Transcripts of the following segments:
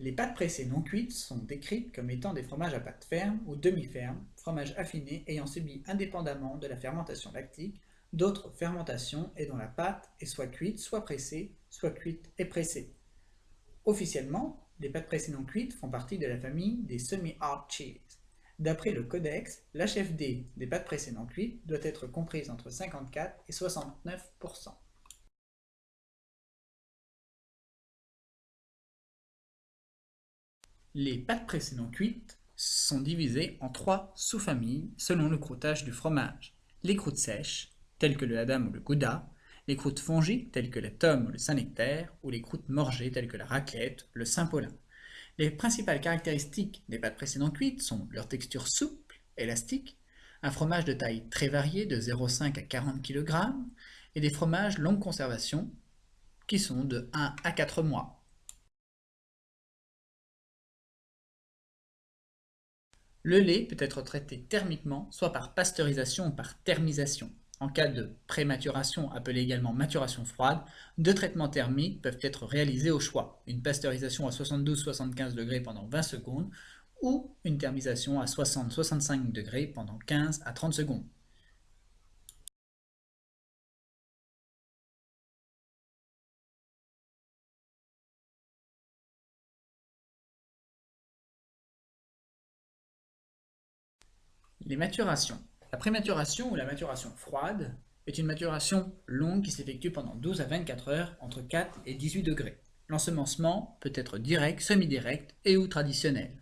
Les pâtes pressées non cuites sont décrites comme étant des fromages à pâte ferme ou demi-ferme, fromages affinés ayant subi indépendamment de la fermentation lactique d'autres fermentations et dont la pâte est soit cuite, soit pressée, soit cuite et pressée. Officiellement, les pâtes pressées non cuites font partie de la famille des semi-hard cheese. D'après le codex, l'HFD des pâtes pressées non cuites doit être comprise entre 54 et 69%. Les pâtes pressées non cuites sont divisées en trois sous-familles selon le croûtage du fromage. Les croûtes sèches, telles que le Hadam ou le Gouda, les croûtes fongies, telles que la Tome ou le Saint-Nectaire, ou les croûtes morgées, telles que la raclette, le Saint-Paulin. Les principales caractéristiques des pâtes pressées non cuites sont leur texture souple, élastique, un fromage de taille très variée de 0,5 à 40 kg, et des fromages longue conservation qui sont de 1 à 4 mois. Le lait peut être traité thermiquement, soit par pasteurisation ou par thermisation. En cas de prématuration, appelée également maturation froide, deux traitements thermiques peuvent être réalisés au choix. Une pasteurisation à 72-75 degrés pendant 20 secondes ou une thermisation à 60-65 degrés pendant 15 à 30 secondes. Les maturations. La prématuration ou la maturation froide est une maturation longue qui s'effectue pendant 12 à 24 heures entre 4 et 18 degrés. L'ensemencement peut être direct, semi-direct et ou traditionnel.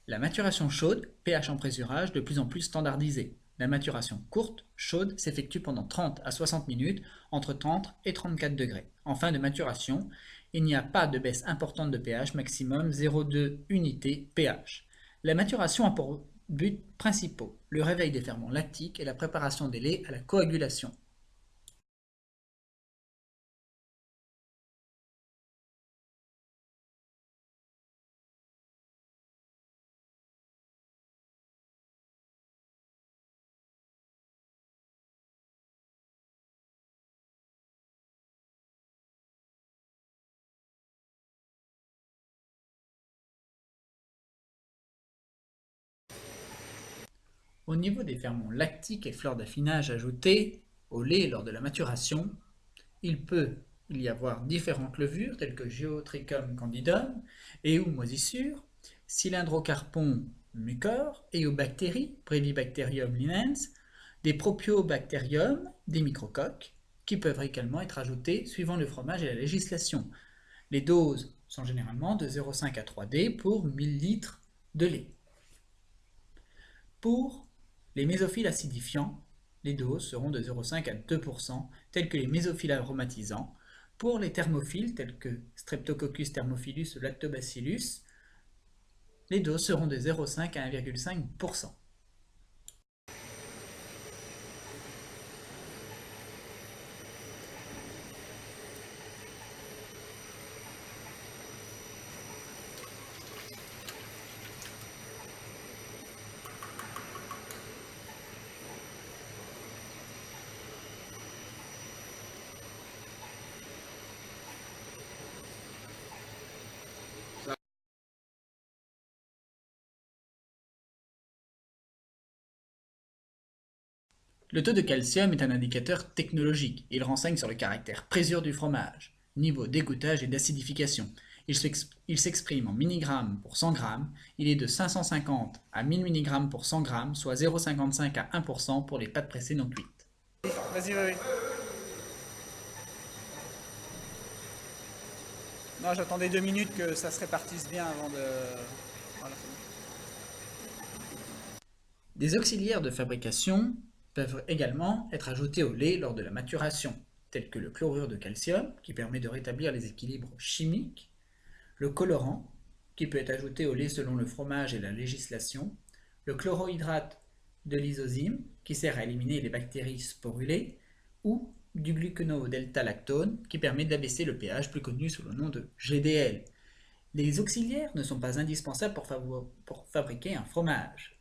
La maturation chaude, pH en présurage de plus en plus standardisé. La maturation courte, chaude, s'effectue pendant 30 à 60 minutes entre 30 et 34 degrés. En fin de maturation, il n'y a pas de baisse importante de pH, maximum 0,2 unités pH. La maturation a pour buts principaux le réveil des ferments lactiques et la préparation des laits à la coagulation. Au niveau des ferments lactiques et fleurs d'affinage ajoutés au lait lors de la maturation, il peut y avoir différentes levures telles que Geotrichum candidum, moisissure, Cylindrocarpon mucor, Eubactéries, Brevibacterium linens, des propiobacterium, des microcoques, qui peuvent également être ajoutés suivant le fromage et la législation. Les doses sont généralement de 0,5 à 3D pour 1000 litres de lait. Pour les mésophiles acidifiants, les doses seront de 0,5 à 2%, tels que les mésophiles aromatisants. Pour les thermophiles, tels que Streptococcus thermophilus ou Lactobacillus, les doses seront de 0,5 à 1,5%. Le taux de calcium est un indicateur technologique. Il renseigne sur le caractère présur du fromage, niveau d'égouttage et d'acidification. Il s'exprime en milligrammes pour 100 grammes. Il est de 550 à 1000 mg pour 100 grammes, soit 0,55 à 1% pour les pâtes pressées non cuites. Vas-y, vas-y. Non, j'attendais 2 minutes que ça se répartisse bien avant de... Voilà. Des auxiliaires de fabrication peuvent également être ajoutés au lait lors de la maturation, tels que le chlorure de calcium, qui permet de rétablir les équilibres chimiques, le colorant, qui peut être ajouté au lait selon le fromage et la législation, le chlorohydrate de lysozyme, qui sert à éliminer les bactéries sporulées, ou du glucono-delta-lactone, qui permet d'abaisser le pH, plus connu sous le nom de GDL. Les auxiliaires ne sont pas indispensables pour fabriquer un fromage.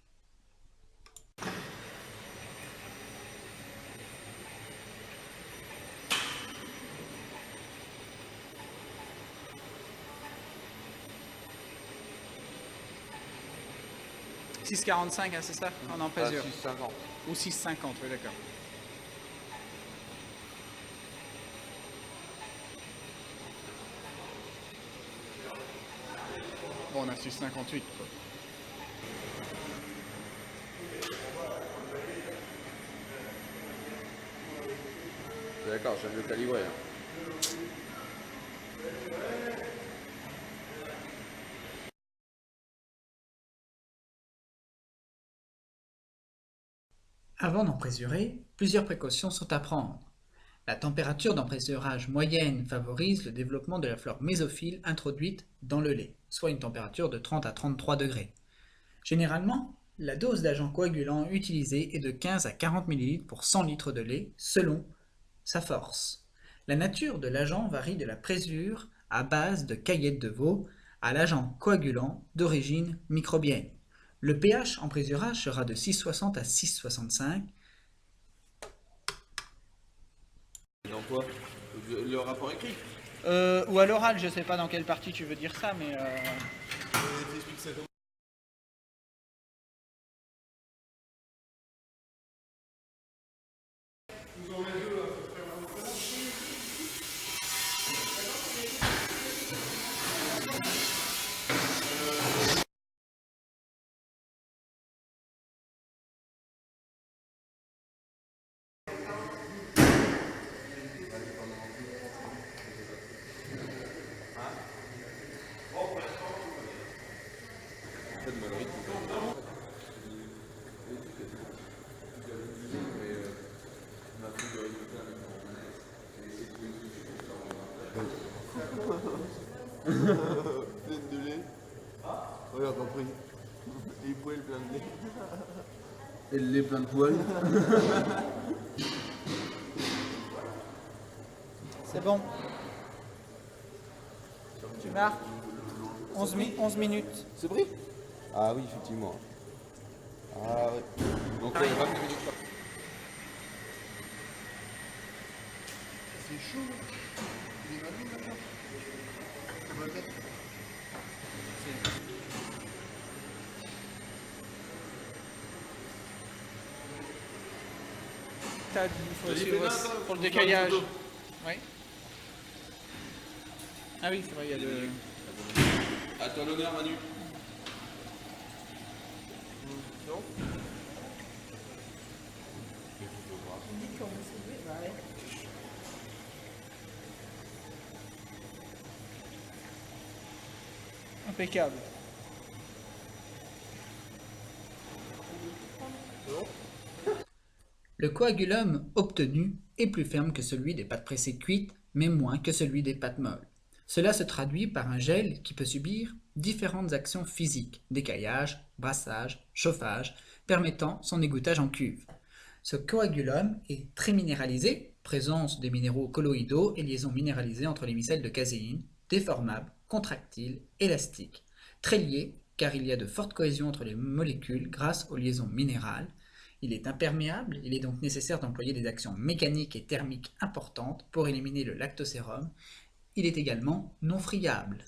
6,45, hein, c'est ça, en empésure. 6,50. Ou 6,50, oui, d'accord. Bon, on a 6,58, quoi. D'accord, j'aime le calibrer. Hein. Avant d'emprésurer, plusieurs précautions sont à prendre. La température d'emprésurage moyenne favorise le développement de la flore mésophile introduite dans le lait, soit une température de 30 à 33 degrés. Généralement, la dose d'agent coagulant utilisée est de 15 à 40 ml pour 100 litres de lait, selon sa force. La nature de l'agent varie de la présure à base de caillette de veau à l'agent coagulant d'origine microbienne. Le pH en présurage sera de 6,60 à 6,65. Dans quoi? Le rapport écrit. Ou à l'oral, je ne sais pas dans quelle partie tu veux dire ça, mais... T'expliques ça comment? Pleine de lait. Regarde, compris. Les poils pleins de lait. Et le lait plein de poils. C'est bon. Tu marques 11 minutes. C'est pris? Ah oui, effectivement. Ah oui. Donc, 20 minutes. C'est chaud. Il faut suivre pour le décaillage. Oui. Ah oui, c'est vrai, il y a le... À ton honneur, Manu. Non. Impeccable. Le coagulum obtenu est plus ferme que celui des pâtes pressées cuites, mais moins que celui des pâtes molles. Cela se traduit par un gel qui peut subir différentes actions physiques, décaillage, brassage, chauffage, permettant son égouttage en cuve. Ce coagulum est très minéralisé, présence des minéraux colloïdaux et liaisons minéralisées entre les micelles de caséine, déformable, contractile, élastique, très lié car il y a de fortes cohésions entre les molécules grâce aux liaisons minérales. Il est imperméable, il est donc nécessaire d'employer des actions mécaniques et thermiques importantes pour éliminer le lactosérum. Il est également non friable.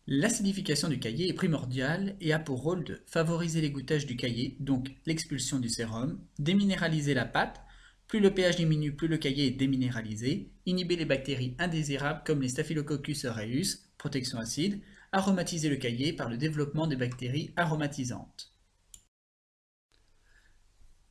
L'acidification du caillé est primordiale et a pour rôle de favoriser l'égouttage du caillé, donc l'expulsion du sérum, déminéraliser la pâte, plus le pH diminue, plus le caillé est déminéralisé, inhiber les bactéries indésirables comme les Staphylococcus aureus, protection acide, aromatiser le caillé par le développement des bactéries aromatisantes.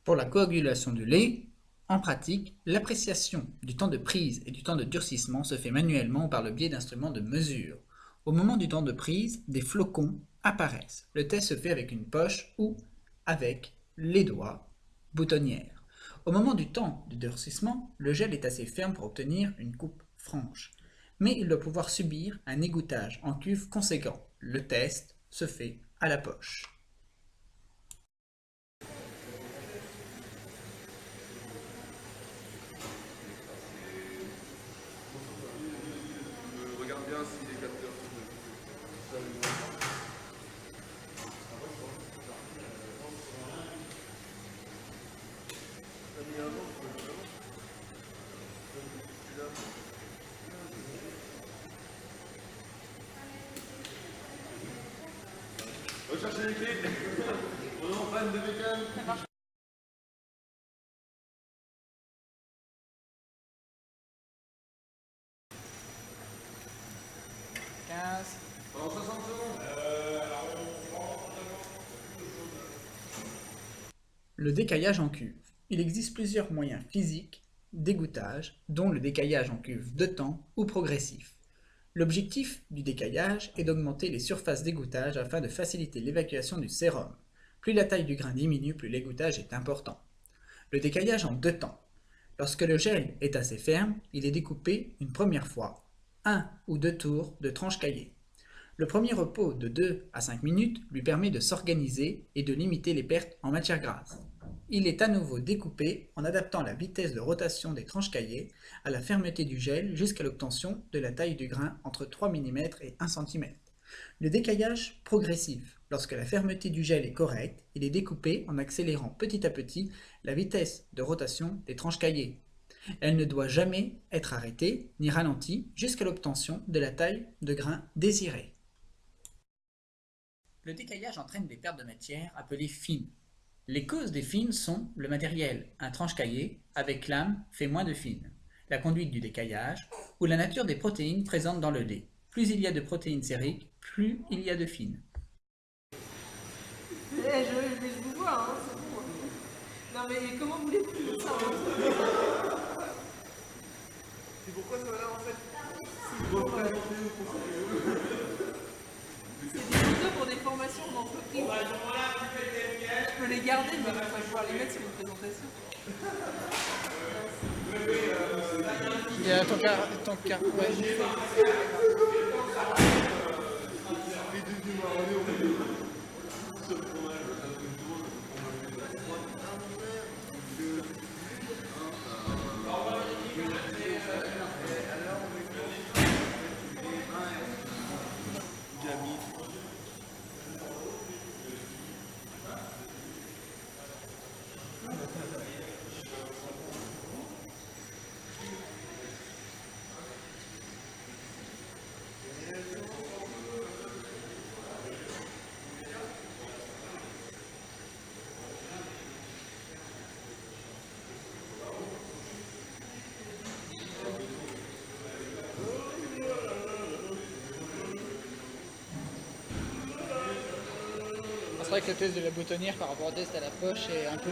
Pour la coagulation du lait, en pratique, l'appréciation du temps de prise et du temps de durcissement se fait manuellement par le biais d'instruments de mesure. Au moment du temps de prise, des flocons apparaissent. Le test se fait avec une poche ou avec les doigts boutonnières. Au moment du temps de durcissement, le gel est assez ferme pour obtenir une coupe franche, mais il doit pouvoir subir un égouttage en cuve conséquent. Le test se fait à la poche. Regarde bien si les capteurs chercher les clés. On est en panne de bécane. 15. Pendant 60 secondes. Le décaillage en cuve. Il existe plusieurs moyens physiques d'égouttage, dont le décaillage en cuve de temps ou progressif. L'objectif du décaillage est d'augmenter les surfaces d'égouttage afin de faciliter l'évacuation du sérum. Plus la taille du grain diminue, plus l'égouttage est important. Le décaillage en deux temps. Lorsque le gel est assez ferme, il est découpé une première fois, 1 ou 2 tours de tranche caillée. Le premier repos de 2 à 5 minutes lui permet de s'organiser et de limiter les pertes en matière grasse. Il est à nouveau découpé en adaptant la vitesse de rotation des tranches caillées à la fermeté du gel jusqu'à l'obtention de la taille du grain entre 3 mm et 1 cm. Le décaillage progressif. Lorsque la fermeté du gel est correcte, il est découpé en accélérant petit à petit la vitesse de rotation des tranches caillées. Elle ne doit jamais être arrêtée ni ralentie jusqu'à l'obtention de la taille de grain désirée. Le décaillage entraîne des pertes de matière appelées fines. Les causes des fines sont le matériel, un tranche-caillé avec lame fait moins de fines, la conduite du décaillage ou la nature des protéines présentes dans le lait. Plus il y a de protéines sériques, plus il y a de fines. Je vous vois, hein, c'est bon. Non mais comment voulez-vous que ça C'est pourquoi ça va là en fait? C'est pourquoi C'est des photos pour des formations d'entreprise. Je peux les garder, mais il va pouvoir les mettre sur une présentation. Il y a ton car, ouais. C'est vrai que le test de la boutonnière par rapport au test à la poche est un peu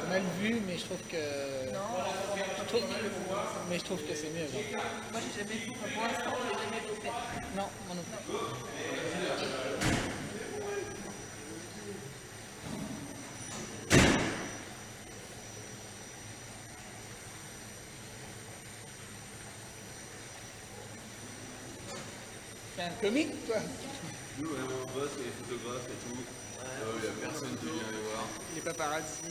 mal vu, mais je trouve que. Mais je trouve que c'est mieux. Genre. Moi j'ai jamais fait, pour l'instant j'ai jamais fait. Non, moi non plus. T'es un comique, toi? Nous, on bosse, les photographes et tout. Il n'y a personne qui vient les voir. Les paparazzi.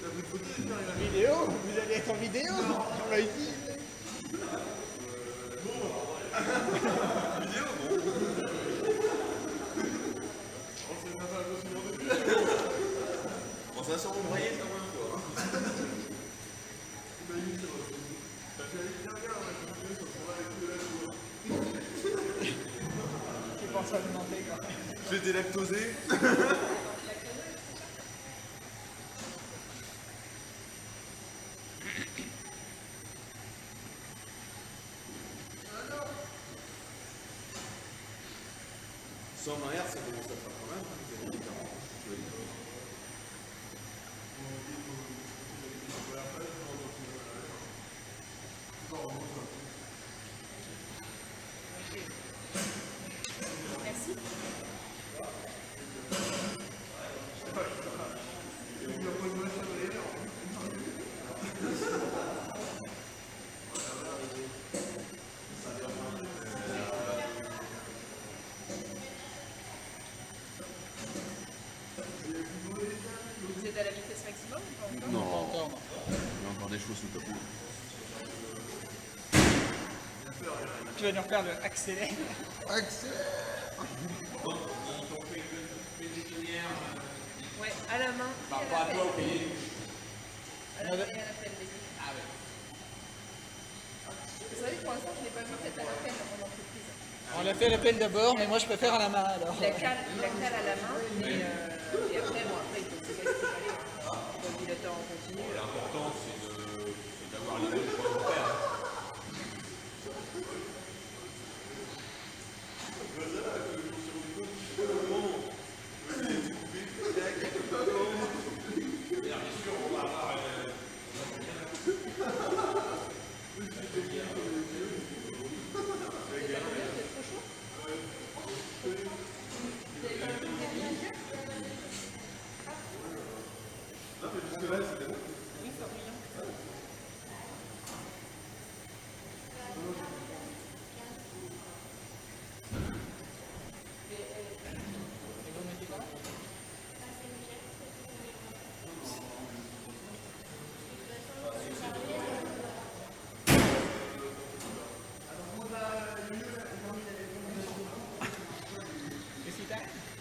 T'as pris une photo et faire En vidéo? Vous allez être en vidéo? On l'a dit. vidéo? Bon, ça va sûrement brailler, c'est la première fois. Je pense à demander quoi. Je vais délactoser. Sans mariage, ça commence à faire quand même. Merci. Vous êtes à la vitesse maximum ou pas encore? Non, Encore, non. il y a encore des choses sous le capot. Tu vas nous refaire le accélère. Ouais, à la main. Par rapport à toi au pays. À la main et à l'appel, les deux. Ah ouais. Vous savez, pour l'instant, je n'ai pas vu cette à l'appel pendant que On l'a fait à la pelle d'abord, mais moi je préfère à la main alors. Il la cale à la main, et après, bon, après, il faut se laisser caler. Il faut dilater en continu. L'important, c'est d'avoir les bons points de repère.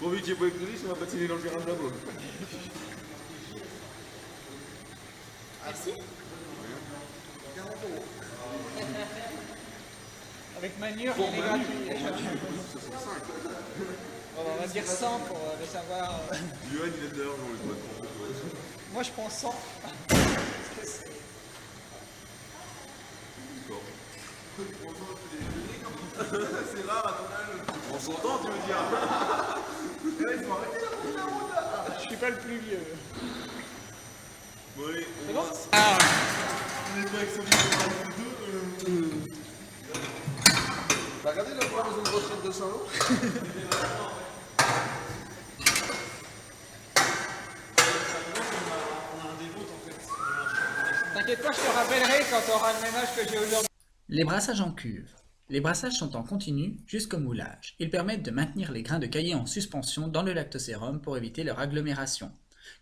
Bon, vite, j'ai pas écrit, ça va patiner dans le terrain de la boule. Merci. Avec Manure, il est gratuit. On va dire 100 pour le savoir. Johan, il est dehors, je vois le Moi je prends 100. C'est rare à ton âge. On s'entend, tu veux dire. Ouais, ils sont arrêtés la route là. Je suis pas le plus vieux. Bon, allez, C'est on bon? va. Ah. On est pas avec son livre. T'as regardé la fois dans une brochette de Saint-Lô? T'inquiète pas, je te rappellerai quand tu auras le même âge que j'ai aujourd'hui. Les brassages en cuve. Les brassages sont en continu jusqu'au moulage. Ils permettent de maintenir les grains de caillé en suspension dans le lactosérum pour éviter leur agglomération.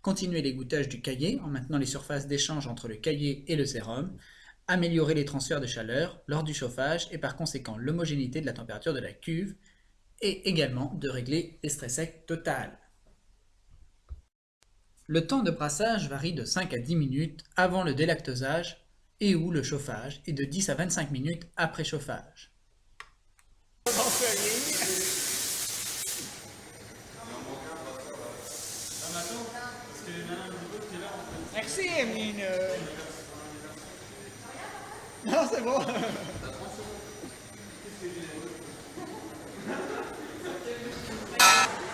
Continuer l'égouttage du caillé en maintenant les surfaces d'échange entre le caillé et le sérum. Améliorer les transferts de chaleur lors du chauffage et par conséquent l'homogénéité de la température de la cuve. Et également de régler les stress secs total. Le temps de brassage varie de 5 à 10 minutes avant le délactosage et ou le chauffage et de 10 à 25 minutes après chauffage. Merci Emeline. Non, c'est bon.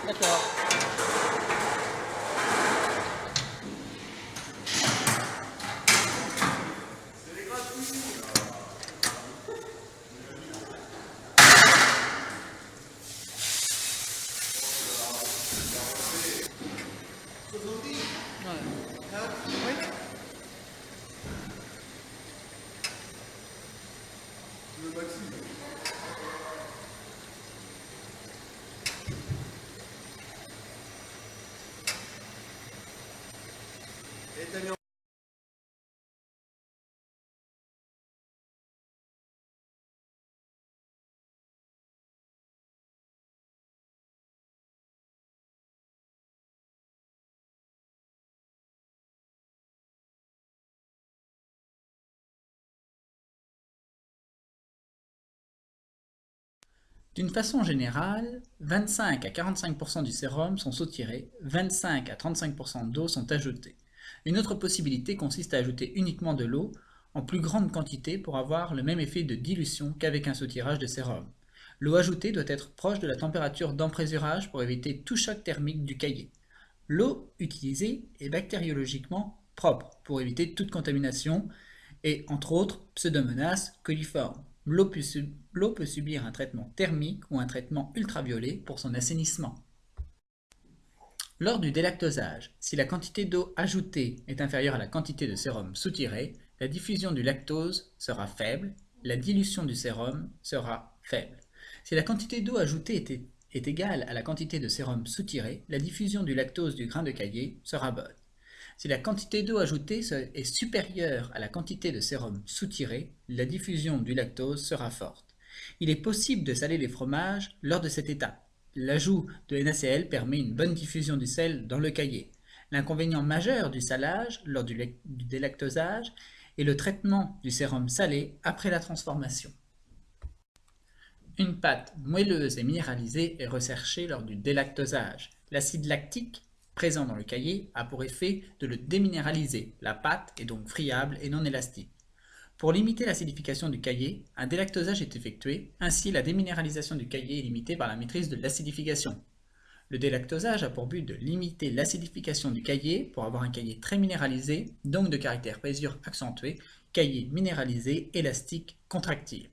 D'accord. D'une façon générale, 25 à 45% du sérum sont soutirés, 25 à 35% d'eau sont ajoutés. Une autre possibilité consiste à ajouter uniquement de l'eau en plus grande quantité pour avoir le même effet de dilution qu'avec un soutirage de sérum. L'eau ajoutée doit être proche de la température d'emprésurage pour éviter tout choc thermique du caillé. L'eau utilisée est bactériologiquement propre pour éviter toute contamination et, entre autres, Pseudomonas coliforme. L'eau peut subir un traitement thermique ou un traitement ultraviolet pour son assainissement. Lors du délactosage, si la quantité d'eau ajoutée est inférieure à la quantité de sérum soutiré, la diffusion du lactose sera faible, la dilution du sérum sera faible. Si la quantité d'eau ajoutée est égale à la quantité de sérum soutiré, la diffusion du lactose du grain de caillé sera bonne. Si la quantité d'eau ajoutée est supérieure à la quantité de sérum soutiré, la diffusion du lactose sera forte. Il est possible de saler les fromages lors de cette étape. L'ajout de NaCl permet une bonne diffusion du sel dans le caillé. L'inconvénient majeur du salage lors du délactosage est le traitement du sérum salé après la transformation. Une pâte moelleuse et minéralisée est recherchée lors du délactosage. L'acide lactique présent dans le caillé a pour effet de le déminéraliser. La pâte est donc friable et non élastique. Pour limiter l'acidification du caillé, un délactosage est effectué, ainsi la déminéralisation du caillé est limitée par la maîtrise de l'acidification. Le délactosage a pour but de limiter l'acidification du caillé pour avoir un caillé très minéralisé, donc de caractère pésure accentué, caillé minéralisé, élastique, contractile.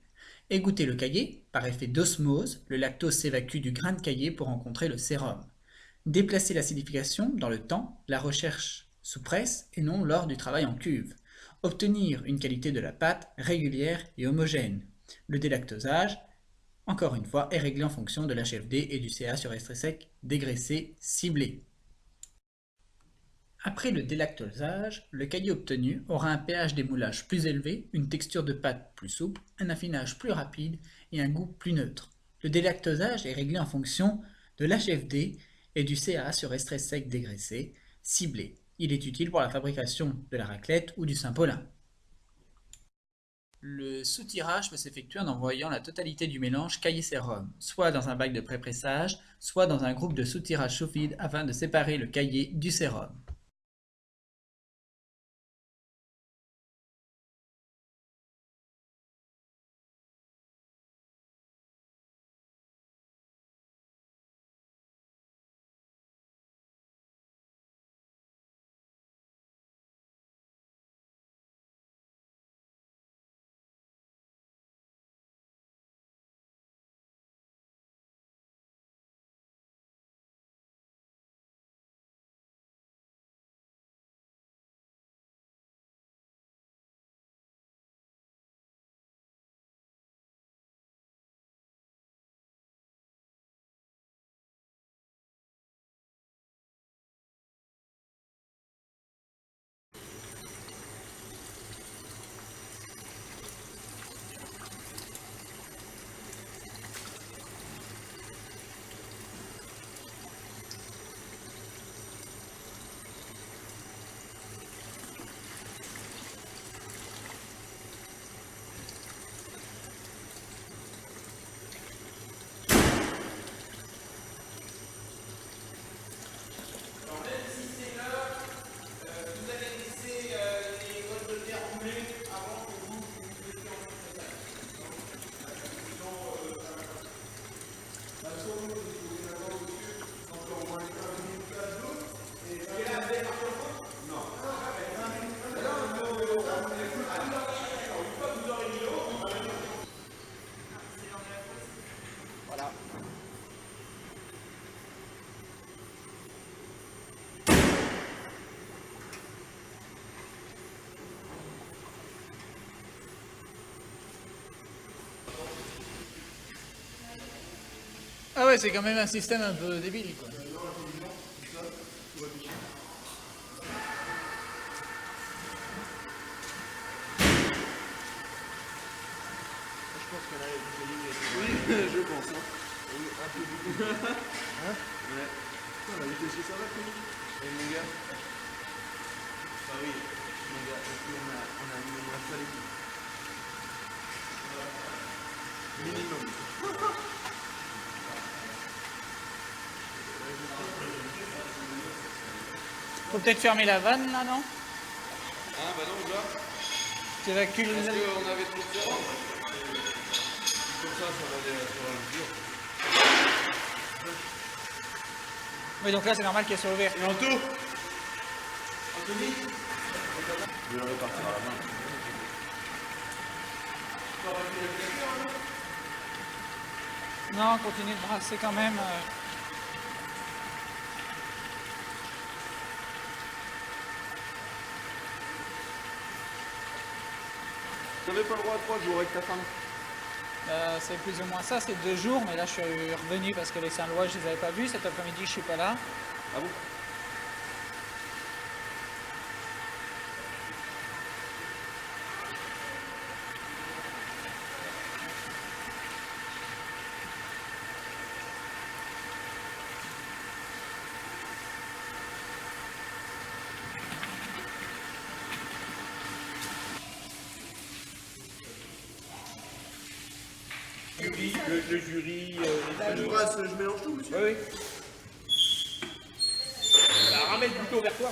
Égoutter le caillé, par effet d'osmose, le lactose s'évacue du grain de caillé pour rencontrer le sérum. Déplacer l'acidification dans le temps, la recherche sous presse et non lors du travail en cuve. Obtenir une qualité de la pâte régulière et homogène. Le délactosage, encore une fois, est réglé en fonction de l'HFD et du CA sur extrait sec dégraissé ciblé. Après le délactosage, le caillé obtenu aura un pH d'émoulage plus élevé, une texture de pâte plus souple, un affinage plus rapide et un goût plus neutre. Le délactosage est réglé en fonction de l'HFD et du CA sur extrait sec dégraissé ciblé. Il est utile pour la fabrication de la raclette ou du Saint-Paulin. Le soutirage peut s'effectuer en envoyant la totalité du mélange caillé-sérum, soit dans un bac de pré-pressage, soit dans un groupe de soutirage sous vide afin de séparer le caillé du sérum. Ah ouais, c'est quand même un système un peu débile, quoi. Je pense qu'on a des lignes. Oui, je pense. Hein. Un peu beaucoup. Hein? Ouais. Putain, la vitesse que ça va, Tony? Et mon gars? Ah oui, mon gars. Et puis on a un minimum installé. Minimum. Faut peut-être fermer la vanne là, non? Ah bah non, là. Tu évacues Parce le... qu'on avait trop de sérum. Comme ça va le dur. Oui, donc là c'est normal qu'elle soit ouverte. Et Anto Anthony je vais le répartir à la main. Non, continue de brasser quand même. Tu n'avais pas le droit à 3 jours avec ta femme? C'est plus ou moins ça, c'est 2 jours, mais là je suis revenu parce que les Saint-Lois je les avais pas vus. Cet après-midi je suis pas là. Ah bon? jury, le jury, les Je brasse, je mélange tout, monsieur. Oui, oui. Bah, ramène plutôt vers toi.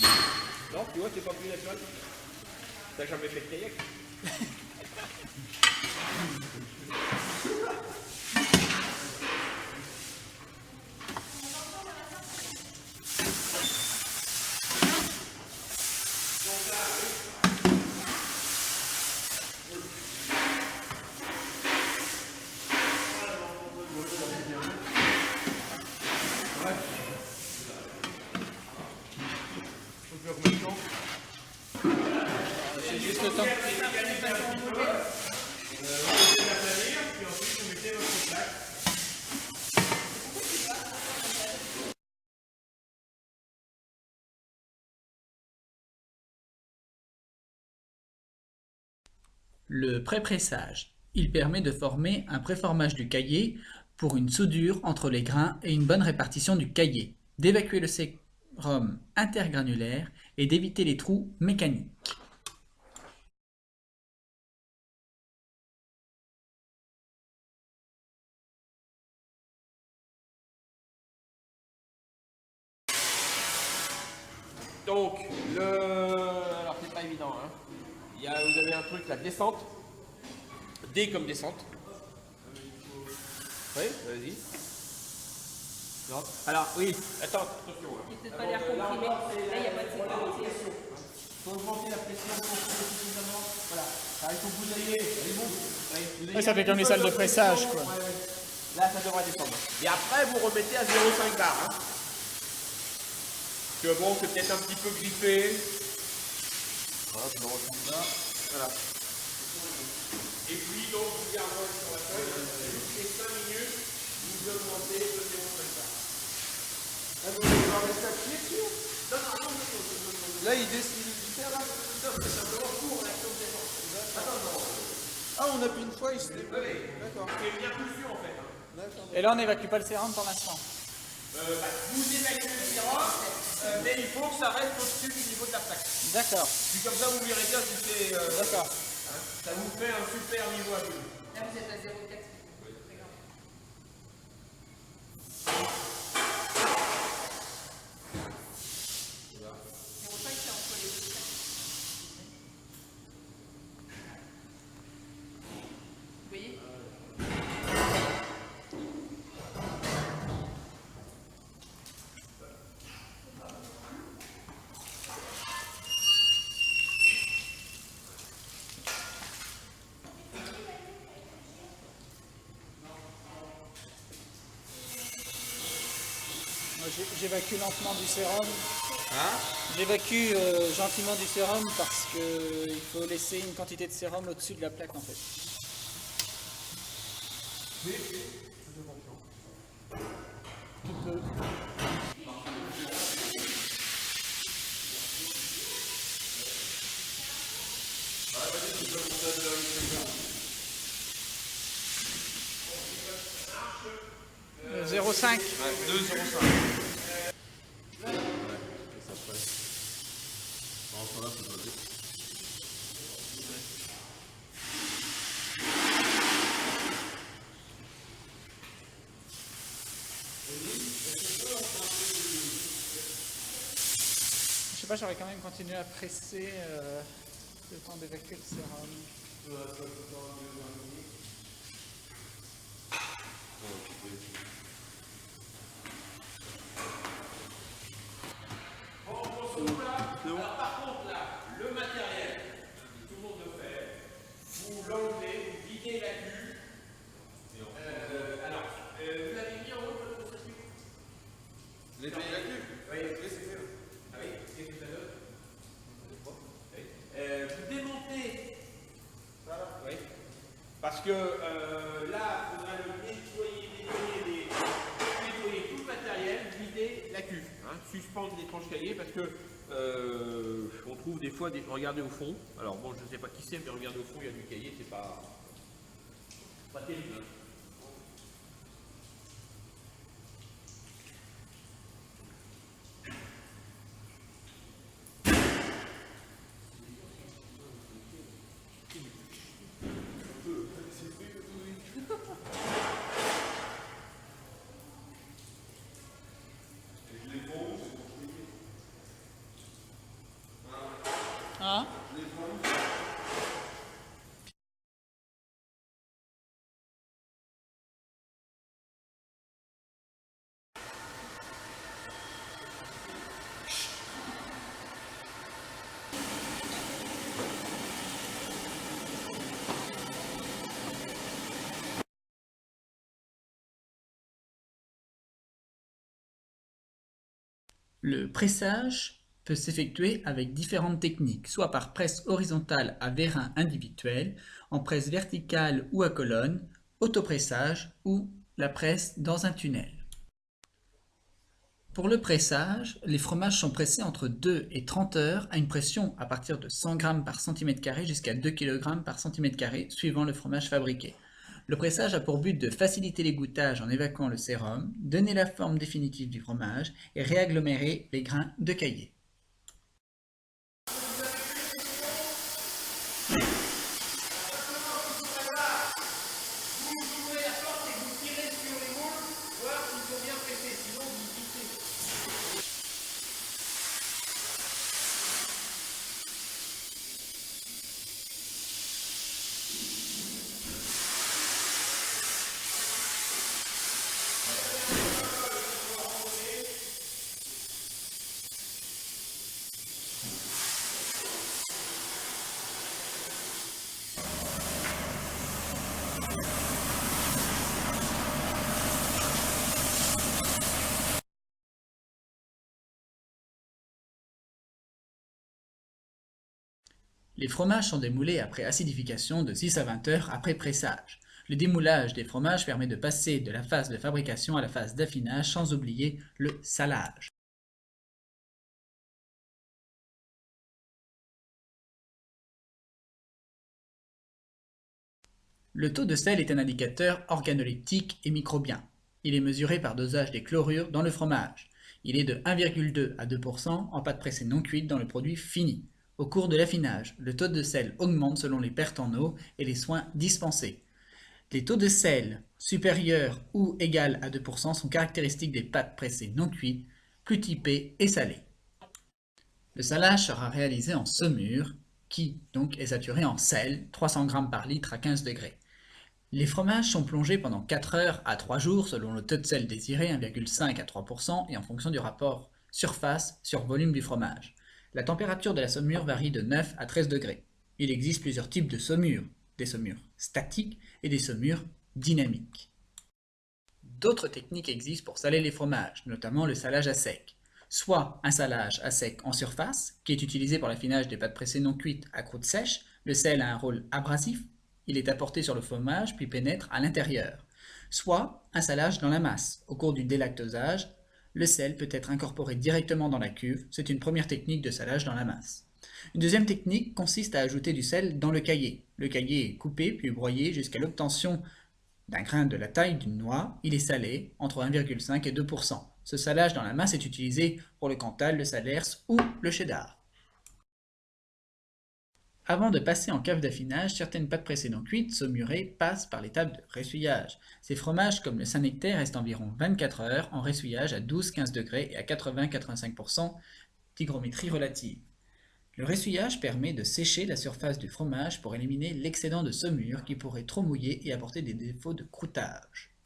Non, non, tu vois, c'est pas plus naturel. T'as jamais fait de kayak. C'est juste le temps. Le pré-pressage. Il permet de former un préformage du cahier pour une soudure entre les grains et une bonne répartition du cahier, d'évacuer le sérum intergranulaire et d'éviter les trous mécaniques. Donc, alors c'est pas évident, hein. Vous avez un truc, la descente. D comme descente. Oui, vas-y. Non. Alors, oui, attends, attention. Il ne peut pas l'air comprimé. Là, il n'y a pas de sécurité. Il faut augmenter la pression suffisamment. Voilà. Alors, il faut que vous ayez. Allez, bon. Ça fait comme les salles de pressage, quoi. Là, ça devrait descendre. Et après, vous remettez à 0,5 bar. Hein. Parce que bon, c'est peut-être un petit peu grippé. Voilà, je le retrouve là. Voilà. Et puis, donc, vous gardez sur la feuille. Toutes les 5 minutes, vous augmentez de 0,5 bar. Ah, vous voulez pas rester appuyé dessus? Là, il décide de faire là. C'est simplement pour l'action de défense. Attends, non. Ah, on appuie une fois, il se débloque. D'accord. C'est une impulsion en fait. Hein. D'accord. Et là, on n'évacue pas le sérum pour l'instant. Vous évacuez le sérum, mais il faut que ça reste au-dessus du niveau de la plaque. D'accord, Puis comme ça, vous verrez bien si c'est. d'accord. Ça vous fait un super niveau à vous. Là, vous êtes à 0,4. Très grave. C'est entre les deux. Vous voyez? Moi, j'évacue lentement du sérum. Hein? J'évacue gentiment du sérum parce qu'il faut laisser une quantité de sérum au-dessus de la plaque en fait. Tu peux. Euh, 0,5. 2,05. Je sais pas, j'aurais quand même continué à presser le temps d'évacuer le sérum. Alors par contre là, le matériel, tout le monde le fait, vous l'enlevez, vous videz la cuve. Alors, vous l'avez mis en haut de votre circuit? Les pays la cuve? Oui, c'est fait. Ah oui, qu'est-ce que ça donne? Vous démontez. Voilà. Oui. Parce que là, il faudra le nettoyer tout le matériel, vider la cuve, hein, suspendre les tranches cahiers parce que on trouve des fois regardez au fond. Alors bon, je ne sais pas qui c'est, mais regardez au fond, il y a du cahier, c'est pas terrible. Hein. Le pressage peut s'effectuer avec différentes techniques, soit par presse horizontale à vérin individuel, en presse verticale ou à colonne, autopressage ou la presse dans un tunnel. Pour le pressage, les fromages sont pressés entre 2 et 30 heures à une pression à partir de 100 g par cm² jusqu'à 2 kg par cm² suivant le fromage fabriqué. Le pressage a pour but de faciliter l'égouttage en évacuant le sérum, donner la forme définitive du fromage et réagglomérer les grains de caillé. Les fromages sont démoulés après acidification de 6 à 20 heures après pressage. Le démoulage des fromages permet de passer de la phase de fabrication à la phase d'affinage sans oublier le salage. Le taux de sel est un indicateur organoleptique et microbien. Il est mesuré par dosage des chlorures dans le fromage. Il est de 1,2 à 2% en pâte pressée non cuite dans le produit fini. Au cours de l'affinage, le taux de sel augmente selon les pertes en eau et les soins dispensés. Les taux de sel supérieurs ou égaux à 2% sont caractéristiques des pâtes pressées non cuites, plus typées et salées. Le salage sera réalisé en saumure, qui donc est saturé en sel, 300 g par litre à 15 degrés. Les fromages sont plongés pendant 4 heures à 3 jours selon le taux de sel désiré, 1,5 à 3%, et en fonction du rapport surface sur volume du fromage. La température de la saumure varie de 9 à 13 degrés. Il existe plusieurs types de saumure, des saumures statiques et des saumures dynamiques. D'autres techniques existent pour saler les fromages, notamment le salage à sec. Soit un salage à sec en surface, qui est utilisé pour l'affinage des pâtes pressées non cuites à croûte sèche. Le sel a un rôle abrasif, il est apporté sur le fromage puis pénètre à l'intérieur. Soit un salage dans la masse. Au cours du délactosage, le sel peut être incorporé directement dans la cuve, c'est une première technique de salage dans la masse. Une deuxième technique consiste à ajouter du sel dans le caillé. Le caillé est coupé puis broyé jusqu'à l'obtention d'un grain de la taille d'une noix. Il est salé entre 1,5 et 2%. Ce salage dans la masse est utilisé pour le Cantal, le Salers ou le cheddar. Avant de passer en cave d'affinage, certaines pâtes pressées non cuites, saumurées, passent par l'étape de ressuyage. Ces fromages, comme le Saint-Nectaire, restent environ 24 heures en ressuyage à 12-15 degrés et à 80-85% d'hygrométrie relative. Le ressuyage permet de sécher la surface du fromage pour éliminer l'excédent de saumure qui pourrait trop mouiller et apporter des défauts de croûtage.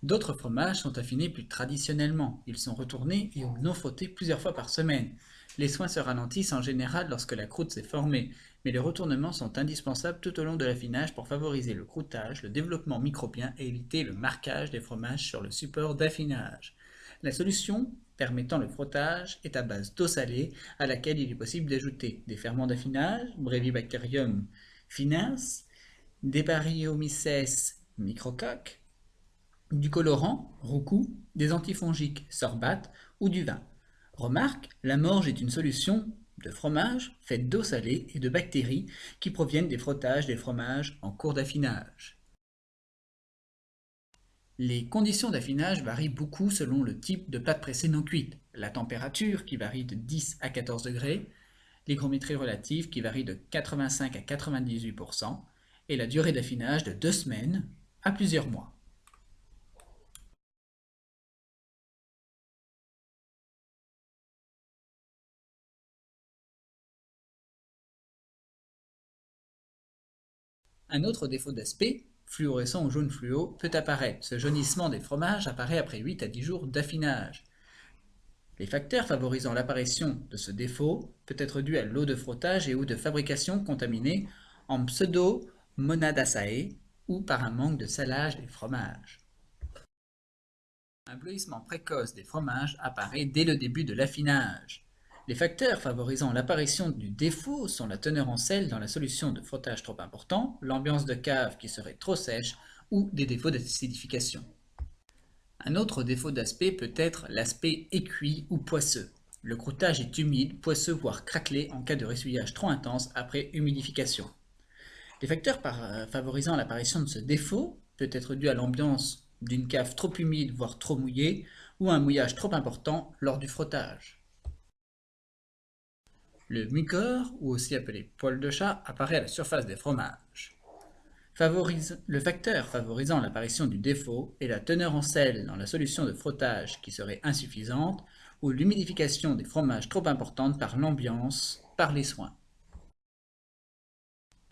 D'autres fromages sont affinés plus traditionnellement. Ils sont retournés et ou non frottés plusieurs fois par semaine. Les soins se ralentissent en général lorsque la croûte s'est formée, mais les retournements sont indispensables tout au long de l'affinage pour favoriser le croûtage, le développement microbien et éviter le marquage des fromages sur le support d'affinage. La solution permettant le frottage est à base d'eau salée à laquelle il est possible d'ajouter des ferments d'affinage, Brevibacterium finans, des Baryomyces microcoque, du colorant, roucou, des antifongiques, sorbate ou du vin. Remarque, la morge est une solution de fromage faite d'eau salée et de bactéries qui proviennent des frottages des fromages en cours d'affinage. Les conditions d'affinage varient beaucoup selon le type de pâte pressée non cuite. La température qui varie de 10 à 14 degrés, l'hygrométrie relative qui varie de 85 à 98% et la durée d'affinage de 2 semaines à plusieurs mois. Un autre défaut d'aspect, fluorescent ou jaune fluo, peut apparaître. Ce jaunissement des fromages apparaît après 8 à 10 jours d'affinage. Les facteurs favorisant l'apparition de ce défaut peut être dû à l'eau de frottage et ou de fabrication contaminée en Pseudomonadaceae ou par un manque de salage des fromages. Un bleuissement précoce des fromages apparaît dès le début de l'affinage. Les facteurs favorisant l'apparition du défaut sont la teneur en sel dans la solution de frottage trop important, l'ambiance de cave qui serait trop sèche ou des défauts d'acidification. Un autre défaut d'aspect peut être l'aspect écuit ou poisseux. Le croûtage est humide, poisseux voire craquelé en cas de ressuyage trop intense après humidification. Les facteurs favorisant l'apparition de ce défaut peut être dû à l'ambiance d'une cave trop humide voire trop mouillée ou à un mouillage trop important lors du frottage. Le mucor, ou aussi appelé poil de chat, apparaît à la surface des fromages. Le facteur favorisant l'apparition du défaut est la teneur en sel dans la solution de frottage qui serait insuffisante ou l'humidification des fromages trop importante par l'ambiance, par les soins.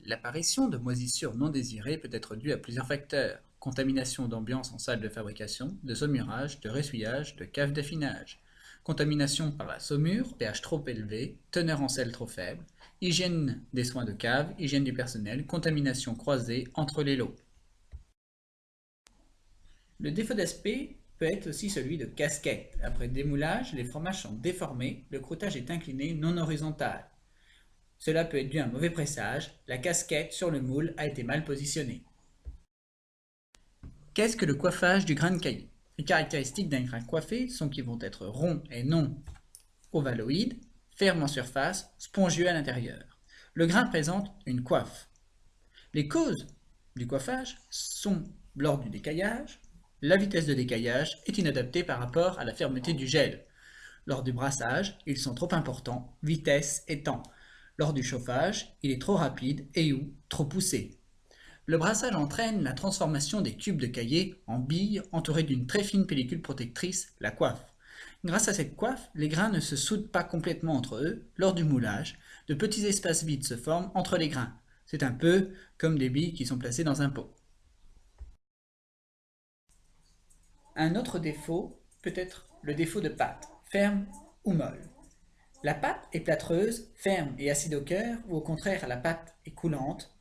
L'apparition de moisissures non désirées peut être due à plusieurs facteurs: contamination d'ambiance en salle de fabrication, de saumurage, de ressuyage, de cave d'affinage, contamination par la saumure, pH trop élevé, teneur en sel trop faible, hygiène des soins de cave, hygiène du personnel, contamination croisée entre les lots. Le défaut d'aspect peut être aussi celui de casquette. Après démoulage, les fromages sont déformés, le croûtage est incliné non horizontal. Cela peut être dû à un mauvais pressage, la casquette sur le moule a été mal positionnée. Qu'est-ce que le coiffage du grain de caillé? Les caractéristiques d'un grain coiffé sont qu'ils vont être ronds et non ovaloïdes, fermes en surface, spongieux à l'intérieur. Le grain présente une coiffe. Les causes du coiffage sont lors du décaillage. La vitesse de décaillage est inadaptée par rapport à la fermeté du gel. Lors du brassage, ils sont trop importants, vitesse et temps. Lors du chauffage, il est trop rapide et ou trop poussé. Le brassage entraîne la transformation des tubes de caillé en billes entourées d'une très fine pellicule protectrice, la coiffe. Grâce à cette coiffe, les grains ne se soudent pas complètement entre eux. Lors du moulage, de petits espaces vides se forment entre les grains. C'est un peu comme des billes qui sont placées dans un pot. Un autre défaut peut être le défaut de pâte, ferme ou molle. La pâte est plâtreuse, ferme et acide au cœur, ou au contraire la pâte est coulante.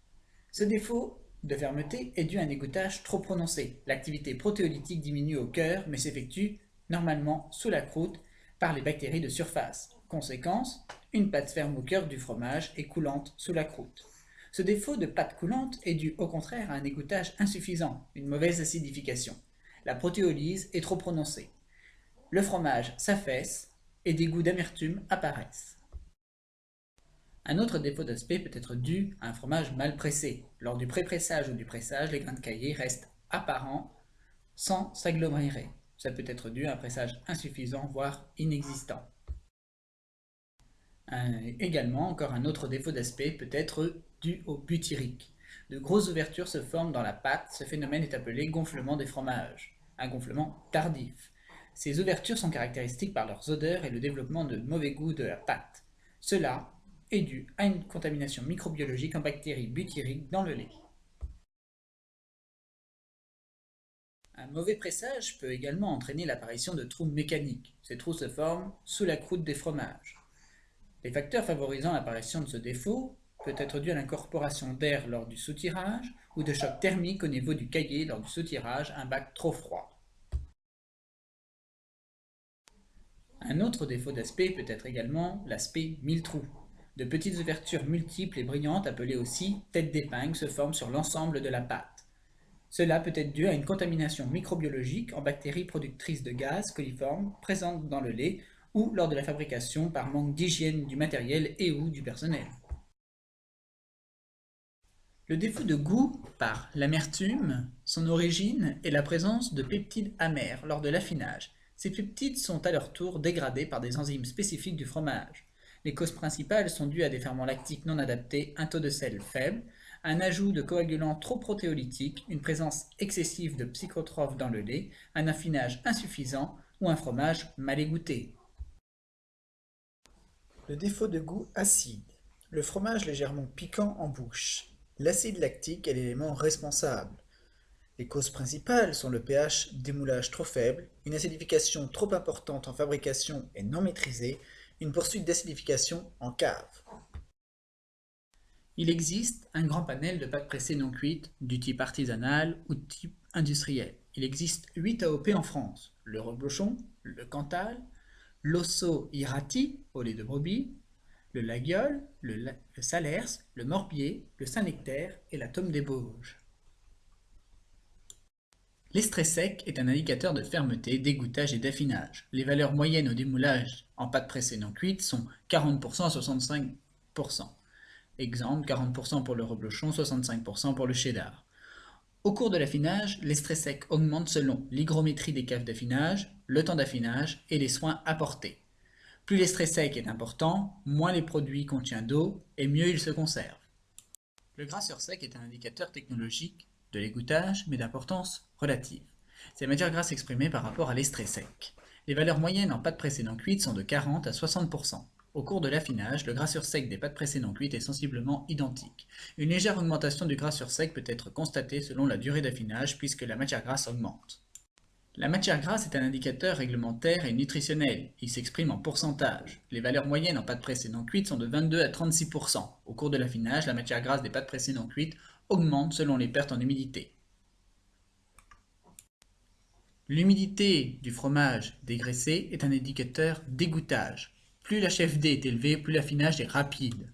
Ce défaut de fermeté est dû à un égouttage trop prononcé. L'activité protéolytique diminue au cœur, mais s'effectue normalement sous la croûte par les bactéries de surface. Conséquence, une pâte ferme au cœur du fromage et coulante sous la croûte. Ce défaut de pâte coulante est dû au contraire à un égouttage insuffisant, une mauvaise acidification. La protéolyse est trop prononcée. Le fromage s'affaisse et des goûts d'amertume apparaissent. Un autre défaut d'aspect peut être dû à un fromage mal pressé. Lors du pré-pressage ou du pressage, les grains de caillé restent apparents sans s'agglomérer. Ça peut être dû à un pressage insuffisant, voire inexistant. Également, encore un autre défaut d'aspect peut être dû au butyrique. De grosses ouvertures se forment dans la pâte. Ce phénomène est appelé gonflement des fromages, un gonflement tardif. Ces ouvertures sont caractéristiques par leurs odeurs et le développement de mauvais goût de la pâte. Cela est dû à une contamination microbiologique en bactéries butyriques dans le lait. Un mauvais pressage peut également entraîner l'apparition de trous mécaniques. Ces trous se forment sous la croûte des fromages. Les facteurs favorisant l'apparition de ce défaut peut être dû à l'incorporation d'air lors du soutirage ou de choc thermique au niveau du caillé lors du soutirage à un bac trop froid. Un autre défaut d'aspect peut être également l'aspect mille-trous. De petites ouvertures multiples et brillantes, appelées aussi têtes d'épingle, se forment sur l'ensemble de la pâte. Cela peut être dû à une contamination microbiologique en bactéries productrices de gaz coliformes présentes dans le lait ou lors de la fabrication par manque d'hygiène du matériel et ou du personnel. Le défaut de goût par l'amertume, son origine est la présence de peptides amers lors de l'affinage. Ces peptides sont à leur tour dégradés par des enzymes spécifiques du fromage. Les causes principales sont dues à des ferments lactiques non adaptés, un taux de sel faible, un ajout de coagulants trop protéolytiques, une présence excessive de psychotrophes dans le lait, un affinage insuffisant ou un fromage mal égoutté. Le défaut de goût acide. Le fromage légèrement piquant en bouche. L'acide lactique est l'élément responsable. Les causes principales sont le pH démoulage trop faible, une acidification trop importante en fabrication et non maîtrisée, une poursuite d'acidification en cave. Il existe un grand panel de pâtes pressées non cuites, du type artisanal ou du type industriel. Il existe 8 AOP en France. le reblochon, le cantal, l'osso irati au lait de brebis, le laguiole, le salers, le morbier, le saint-nectaire et la tome des Bauges. L'estrée sec est un indicateur de fermeté, d'égouttage et d'affinage. Les valeurs moyennes au démoulage en pâte pressée non cuite sont 40% à 65%. Exemple, 40% pour le reblochon, 65% pour le cheddar. Au cours de l'affinage, l'estrée sec augmente selon l'hygrométrie des caves d'affinage, le temps d'affinage et les soins apportés. Plus l'estrée sec est important, moins les produits contiennent d'eau et mieux ils se conservent. Le grasseur sec est un indicateur technologique de l'égouttage, mais d'importance relative. C'est la matière grasse exprimée par rapport à l'estrée sec. Les valeurs moyennes en pâte pressée non cuite sont de 40 à 60%. Au cours de l'affinage, le grasseur sec des pâtes pressées non cuites est sensiblement identique. Une légère augmentation du grasseur sec peut être constatée selon la durée d'affinage puisque la matière grasse augmente. La matière grasse est un indicateur réglementaire et nutritionnel. Il s'exprime en pourcentage. Les valeurs moyennes en pâte pressée non cuite sont de 22 à 36%. Au cours de l'affinage, la matière grasse des pâtes pressées non cuites augmente selon les pertes en humidité. L'humidité du fromage dégraissé est un indicateur d'égouttage. Plus l'HFD est élevé, plus l'affinage est rapide.